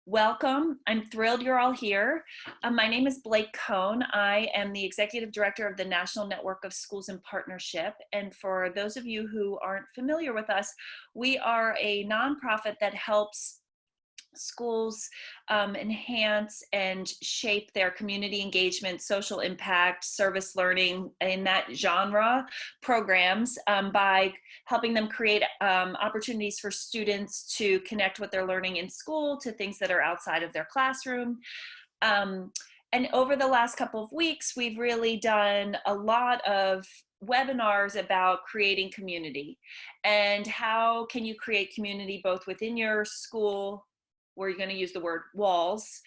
Welcome. I'm thrilled you're all here. My name is Blake Cohn. I am the Executive Director of the National Network of Schools in Partnership. And for those of you who aren't familiar with us, we are a nonprofit that helps schools enhance and shape their community engagement, social impact, service learning in that genre programs by helping them create opportunities for students to connect what they're learning in school to things that are outside of their classroom. And over the last couple of weeks, we've really done a lot of webinars about creating community and how can you create community both within your school, where you're going to use the word walls,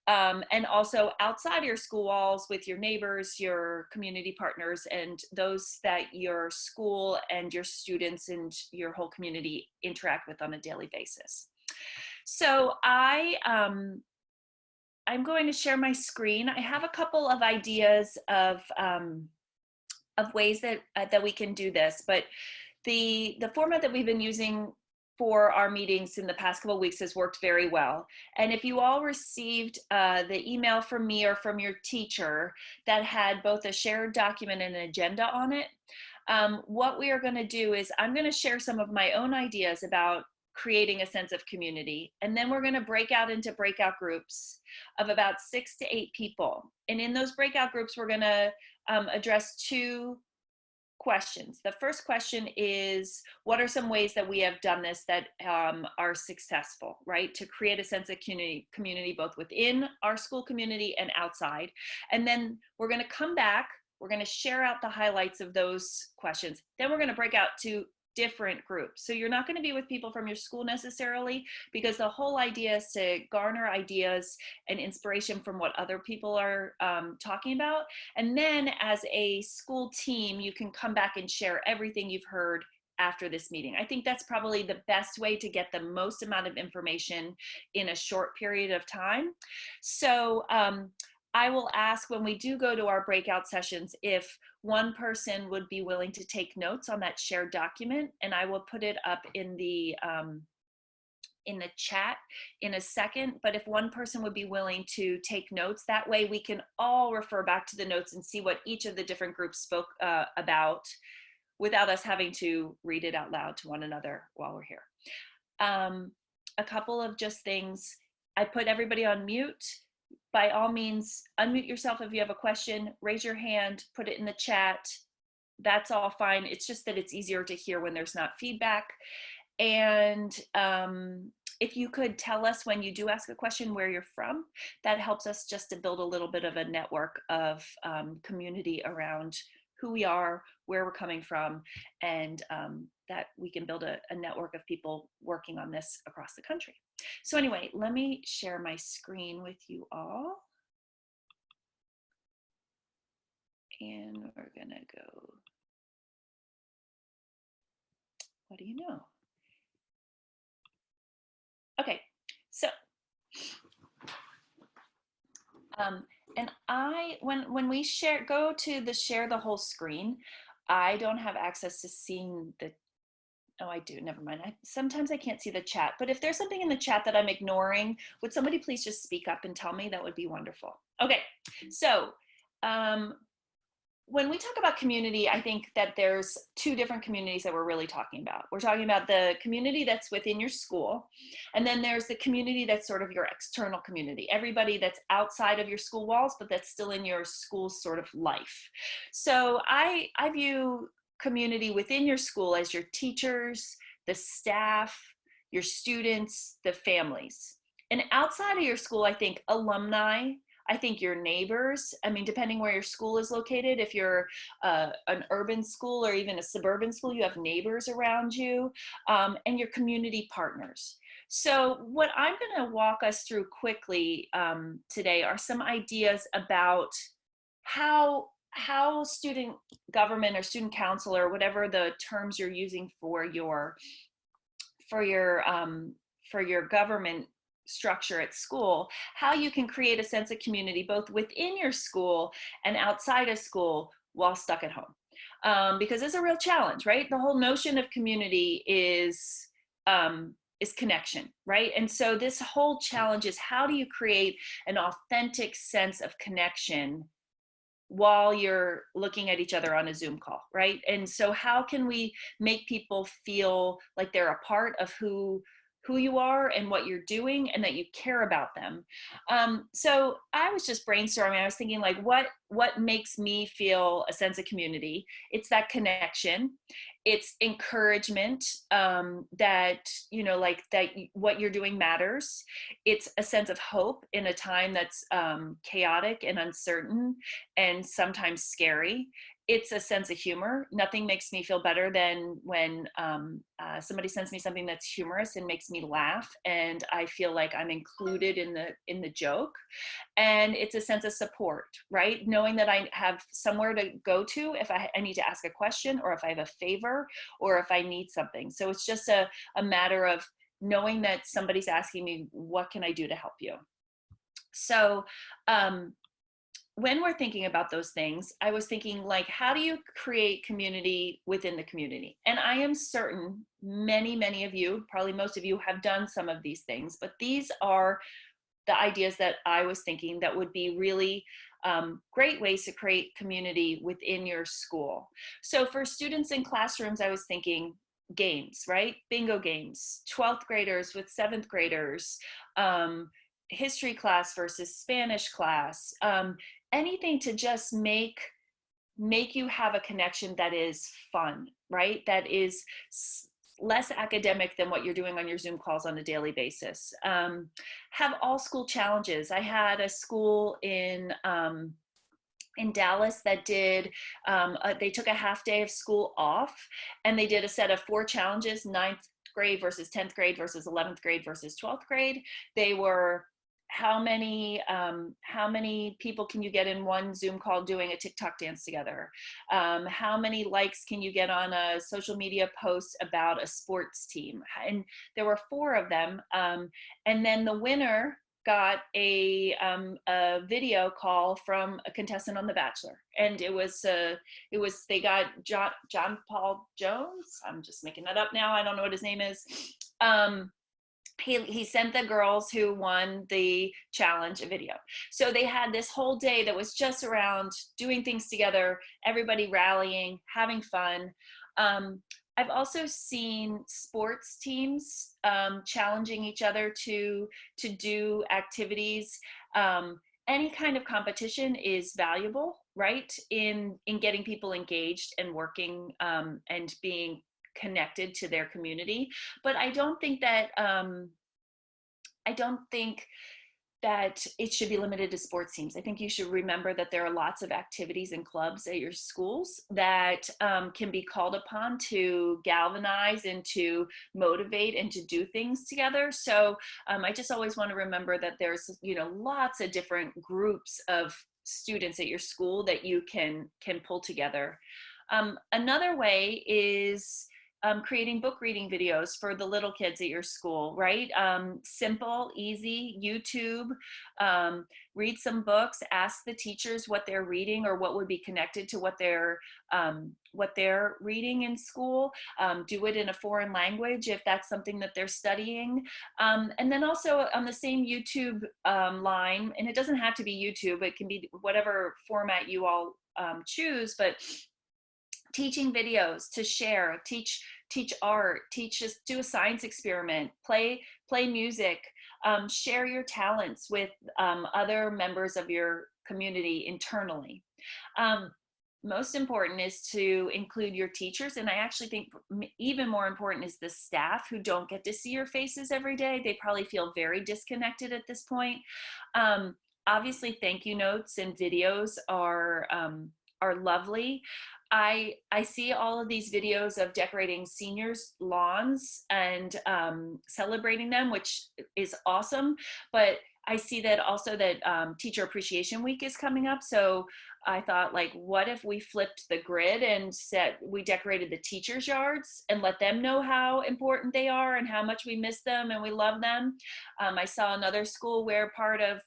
and also outside your school walls with your neighbors, your community partners, and those that your school and your students and your whole community interact with on a daily basis. So I'm going to share my screen. I have a couple of ideas of ways that we can do this, but the format that we've been using for our meetings in the past couple of weeks has worked very well. And if you all received the email from me or from your teacher that had both a shared document and an agenda on it, what we are going to do is I'm going to share some of my own ideas about creating a sense of community. And then we're going to break out into breakout groups of about 6 to 8 people. And in those breakout groups, we're going to address 2 questions. The first question is, what are some ways that we have done this that are successful, right? To create a sense of community both within our school community and outside. And then we're going to come back, we're going to share out the highlights of those questions. Then we're going to break out to different groups. So you're not going to be with people from your school necessarily, because the whole idea is to garner ideas and inspiration from what other people are talking about. And then as a school team, you can come back and share everything you've heard after this meeting. I think that's probably the best way to get the most amount of information in a short period of time. So I will ask when we do go to our breakout sessions if one person would be willing to take notes on that shared document, and I will put it up in the chat in a second. But if one person would be willing to take notes, that way we can all refer back to the notes and see what each of the different groups spoke about without us having to read it out loud to one another while we're here. A couple of just things. I put everybody on mute. By all means, unmute yourself if you have a question, raise your hand, put it in the chat. That's all fine. It's just that it's easier to hear when there's not feedback. And if you could tell us when you do ask a question where you're from, that helps us just to build a little bit of a network of community around who we are, where we're coming from, and that we can build a network of people working on this across the country. So anyway, let me share my screen with you all. And we're gonna go, what do you know? Okay, so, and when we go to the share the whole screen, I don't have access to seeing the, oh, I do, never mind. Sometimes I can't see the chat, but if there's something in the chat that I'm ignoring, would somebody please just speak up and tell me? That would be wonderful. Okay, so when we talk about community, I think that there's 2 different communities that we're really talking about. We're talking about the community that's within your school, and then there's the community that's sort of your external community, everybody that's outside of your school walls, but that's still in your school sort of life. So I view community within your school as your teachers, the staff, your students, the families. And outside of your school, I think alumni, I think your neighbors, I mean, depending where your school is located, if you're an urban school or even a suburban school, you have neighbors around you, and your community partners. So what I'm gonna walk us through quickly today are some ideas about how student government or student council or whatever the terms you're using for your government structure at school, how you can create a sense of community both within your school and outside of school while stuck at home. Because it's a real challenge, right? The whole notion of community is is connection, right? And so this whole challenge is, how do you create an authentic sense of connection while you're looking at each other on a Zoom call, right? And so how can we make people feel like they're a part of who you are and what you're doing, and that you care about them? So I was just brainstorming. I was thinking, like, what makes me feel a sense of community? It's that connection. It's encouragement, that, like, that what you're doing matters. It's a sense of hope in a time that's chaotic and uncertain and sometimes scary. It's a sense of humor. Nothing makes me feel better than when somebody sends me something that's humorous and makes me laugh, and I feel like I'm included in the joke. And it's a sense of support, right? Knowing that I have somewhere to go to if I need to ask a question, or if I have a favor, or if I need something. So it's just a matter of knowing that somebody's asking me, what can I do to help you? So when we're thinking about those things, I was thinking, like, how do you create community within the community? And I am certain many of you, probably most of you, have done some of these things, but these are the ideas that I was thinking that would be really great ways to create community within your school. So for students in classrooms, I was thinking games, right? Bingo games, 12th graders with 7th graders, history class versus Spanish class, anything to just make you have a connection that is fun, right? That is less academic than what you're doing on your Zoom calls on a daily basis. Have all school challenges. I had a school in Dallas that did, they took a half day of school off, and they did a set of 4 challenges: 9th grade versus 10th grade versus 11th grade versus 12th grade. They were, how many people can you get in one Zoom call doing a TikTok dance together? How many likes can you get on a social media post about a sports team? And there were 4 of them. And then the winner got a video call from a contestant on The Bachelor, and they got John Paul Jones. I'm just making that up now. I don't know what his name is. He sent the girls who won the challenge a video. So they had this whole day that was just around doing things together, everybody rallying, having fun. I've also seen sports teams challenging each other to do activities. Any kind of competition is valuable, right? In getting people engaged and working, and being connected to their community. But I don't think that it should be limited to sports teams. I think you should remember that there are lots of activities and clubs at your schools that can be called upon to galvanize and to motivate and to do things together. So I just always want to remember that there's, lots of different groups of students at your school that you can pull together. Another way is creating book reading videos for the little kids at your school, right? Simple, easy, YouTube. Read some books, ask the teachers what they're reading or what would be connected to what they're reading in school. Do it in a foreign language if that's something that they're studying. And then also on the same YouTube line, and it doesn't have to be YouTube, it can be whatever format you all choose, but teaching videos to share, teach art, just do a science experiment, play music, share your talents with other members of your community internally. Most important is to include your teachers, and I actually think even more important is the staff who don't get to see your faces every day. They probably feel very disconnected at this point. Obviously, thank you notes and videos are lovely. I see all of these videos of decorating seniors' lawns and celebrating them, which is awesome. But I see that also that Teacher Appreciation Week is coming up. So I thought, like, what if we flipped the grid and we decorated the teachers' yards and let them know how important they are and how much we miss them and we love them. I saw another school where part of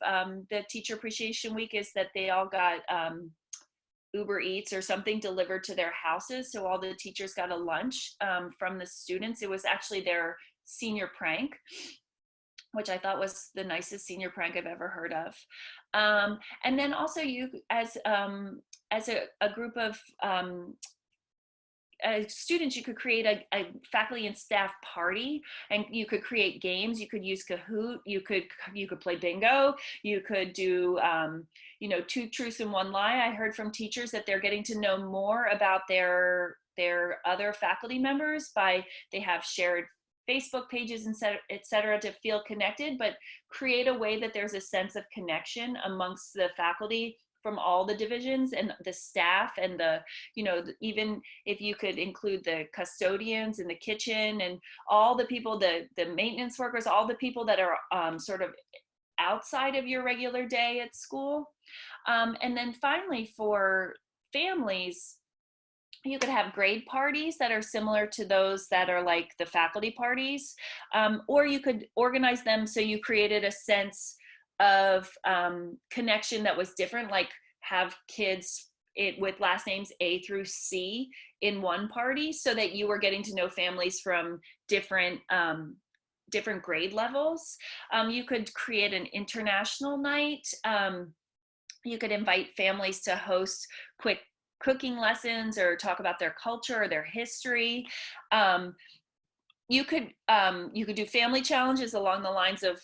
the Teacher Appreciation Week is that they all got Uber Eats or something delivered to their houses. So all the teachers got a lunch from the students. It was actually their senior prank, which I thought was the nicest senior prank I've ever heard of. And then also you, as a group of students, you could create a faculty and staff party, and you could create games. You could use Kahoot. You could play bingo. You could do two truths and one lie. I heard from teachers that they're getting to know more about their other faculty members by they have shared Facebook pages, and et cetera, to feel connected, but create a way that there's a sense of connection amongst the faculty from all the divisions and the staff, and even if you could include the custodians in the kitchen and all the people, the maintenance workers, all the people that are sort of outside of your regular day at school. And then finally, for families, you could have grade parties that are similar to those that are like the faculty parties, or you could organize them so you created a sense of connection that was different, like have kids with last names A through C in one party, so that you were getting to know families from different grade levels. You could create an international night. You could invite families to host quick cooking lessons or talk about their culture or their history. You could do family challenges along the lines of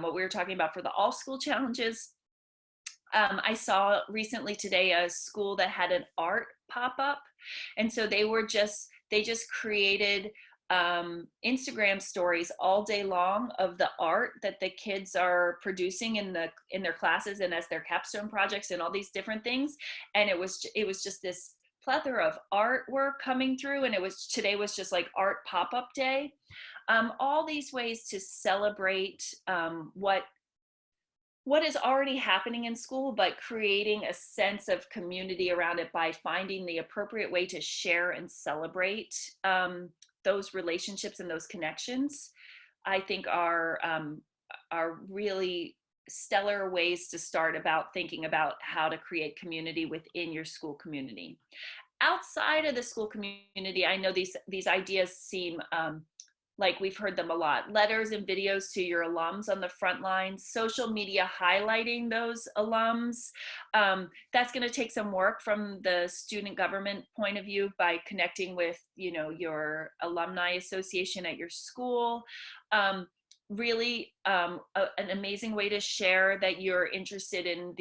what we were talking about for the all school challenges. I saw recently today a school that had an art pop-up, and so they just created Instagram stories all day long of the art that the kids are producing in their classes and as their capstone projects and all these different things. And it was just this plethora of artwork coming through, and today was just like art pop-up day. All these ways to celebrate what is already happening in school, but creating a sense of community around it by finding the appropriate way to share and celebrate those relationships and those connections, I think are really stellar ways to start about thinking about how to create community within your school community. Outside of the school community, I know these ideas seem like we've heard them a lot. Letters and videos to your alums on the front lines, social media highlighting those alums. That's going to take some work from the student government point of view by connecting with, your alumni association at your school. Really an amazing way to share that you're interested in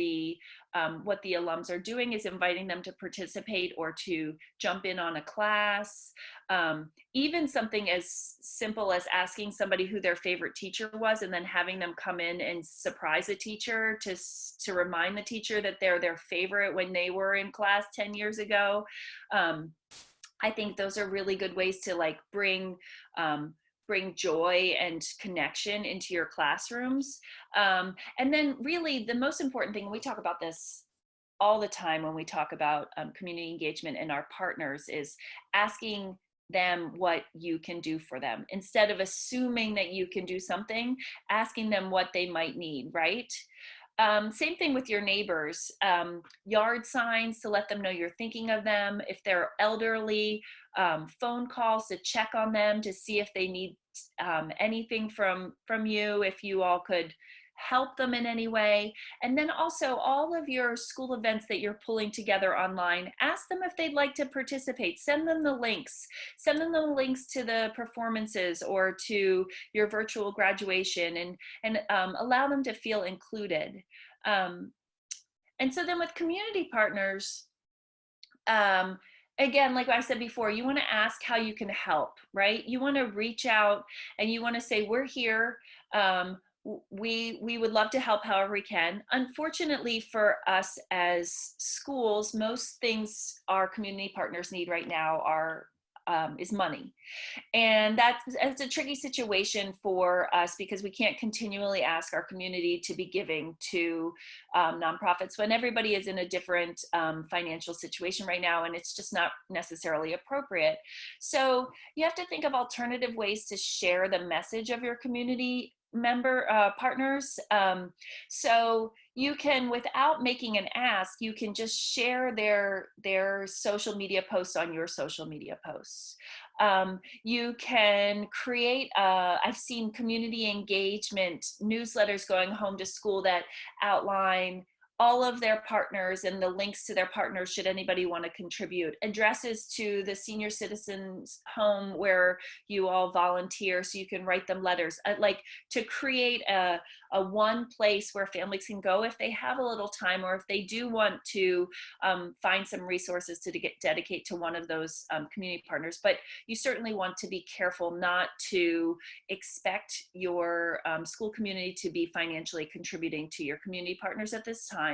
what the alums are doing is inviting them to participate or to jump in on a class. Even something as simple as asking somebody who their favorite teacher was and then having them come in and surprise a teacher to remind the teacher that they're their favorite when they were in class 10 years ago. I think those are really good ways to like bring joy and connection into your classrooms. And then really the most important thing, and we talk about this all the time when we talk about community engagement and our partners, is asking them what you can do for them. Instead of assuming that you can do something, asking them what they might need, right? Same thing with your neighbors. Yard signs to let them know you're thinking of them. If they're elderly, phone calls to check on them to see if they need anything from you, if you all could help them in any way. And then also all of your school events that you're pulling together online, ask them if they'd like to participate. Send them the links. Send them the links to the performances or to your virtual graduation, and allow them to feel included. And so then with community partners, again, like I said before, you want to ask how you can help, right? You want to reach out and you want to say, we're here. We would love to help however we can. Unfortunately for us as schools, most things our community partners need right now is money. And it's a tricky situation for us because we can't continually ask our community to be giving to nonprofits when everybody is in a different financial situation right now, and it's just not necessarily appropriate. So you have to think of alternative ways to share the message of your community partners. So you can, without making an ask, you can just share their social media posts on your social media posts. You can create, I've seen community engagement newsletters going home to school that outline all of their partners and the links to their partners should anybody want to contribute. Addresses to the senior citizens home where you all volunteer so you can write them letters. Like to create a one place where families can go if they have a little time, or if they do want to find some resources to dedicate to one of those community partners. But you certainly want to be careful not to expect your school community to be financially contributing to your community partners at this time.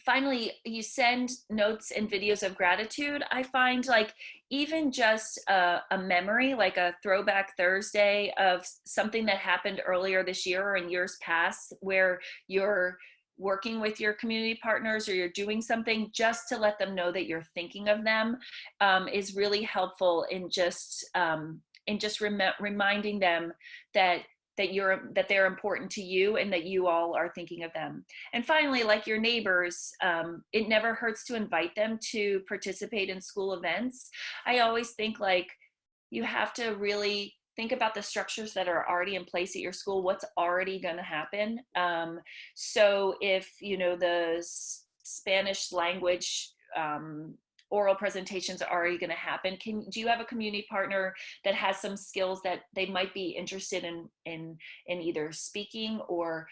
Finally, you send notes and videos of gratitude. I find like even just a memory, like a throwback Thursday of something that happened earlier this year or in years past, where you're working with your community partners or you're doing something, just to let them know that you're thinking of them, is really helpful in just reminding them that they're important to you and that you all are thinking of them. And finally, like your neighbors, it never hurts to invite them to participate in school events. I always think like you have to really think about the structures that are already in place at your school, what's already going to happen. So if, you know, the Spanish language oral presentations are already going to happen, do you have a community partner that has some skills that they might be interested in either speaking or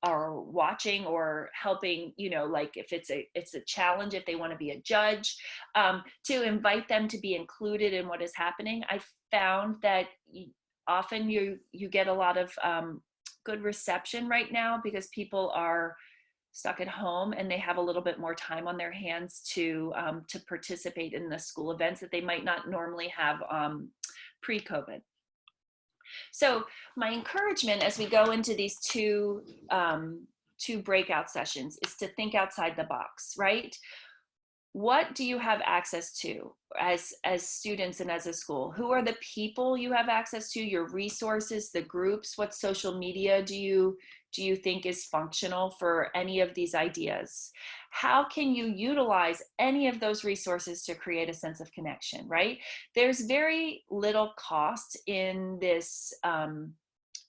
watching or helping, you know, like if it's a challenge, if they want to be a judge, to invite them to be included in what is happening. I found that often you get a lot of good reception right now because people are stuck at home and they have a little bit more time on their hands to participate in the school events that they might not normally have pre-COVID. So my encouragement as we go into these two breakout sessions is to think outside the box, right? What do you have access to as students and as a school? Who are the people you have access to, your resources, the groups? What social media do you think is functional for any of these ideas? How can you utilize any of those resources to create a sense of connection, right? There's very little cost in this,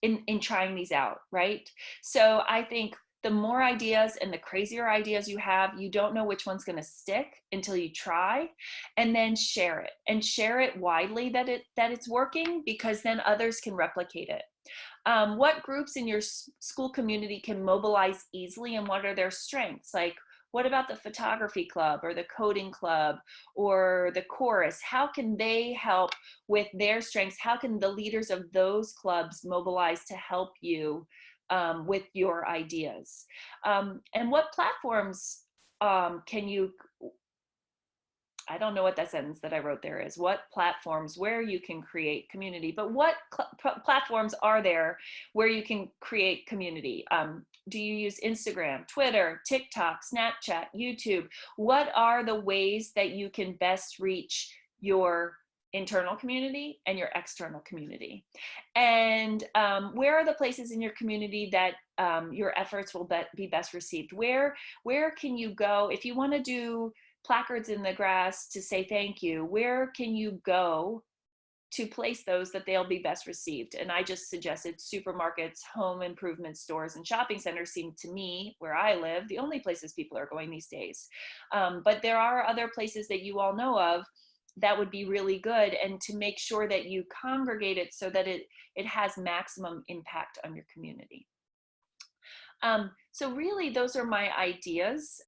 in trying these out, right? So I think the more ideas and the crazier ideas you have, you don't know which one's going to stick until you try, and then share it widely that it's working, because then others can replicate it. What groups in your school community can mobilize easily, and what are their strengths? Like, what about the photography club or the coding club or the chorus? How can they help with their strengths? How can the leaders of those clubs mobilize to help you with your ideas? And what platforms can you, I don't know what that sentence that I wrote there is, what platforms where you can create community, but what platforms are there where you can create community? Do you use Instagram, Twitter, TikTok, Snapchat, YouTube? What are the ways that you can best reach your internal community and your external community? And where are the places in your community that your efforts will be best received? Where can you go if you want to do placards in the grass to say thank you? Where can you go to place those that they'll be best received? And I just suggested supermarkets, home improvement stores, and shopping centers seem to me, where I live, the only places people are going these days. But there are other places that you all know of that would be really good, and to make sure that you congregate it so that it has maximum impact on your community. So really, those are my ideas.